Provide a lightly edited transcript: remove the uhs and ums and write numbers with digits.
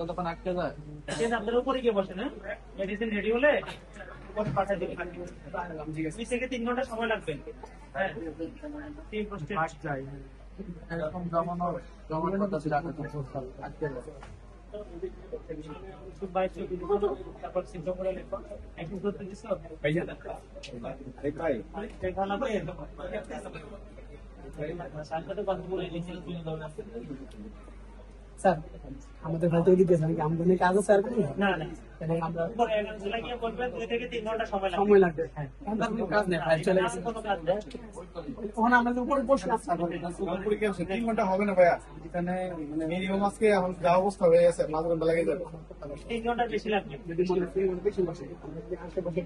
তখন আটকে যায় আপনার উপরে গিয়ে বসে না মেডিসিন রেডি হলে পাঠিয়ে দিবেন 2 থেকে 3 ঘন্টা সময় লাগবে। হ্যাঁ এরকম জমানোর করতেছি আটকে যায়। তারপর সিদ্ধ করে লেখো একটু করতে দিছো স্যার আমাদের হয়তো দিতে স্যার আমাদের কাজ আছে আর কি না না এবং আমরা লাগিয়ে বলবেন 2 থেকে 3 ঘন্টা সময় লাগবে। হ্যাঁ কোনো কাজ নেই ভাই চলে গেছে কোনো কাজ নেই। ওখানে আমাদের উপরে বসে আছে 3 ঘন্টা হবে না ভাইয়া, এখানে মানে মিনিমাম আজকে এখন যা অবস্থা হয়ে গেছে 5 ঘন্টা লেগে যাবে। 3 ঘন্টা বেশি লাগবে যদি মনে হয় বেশি বসে আমরা আশেপাশে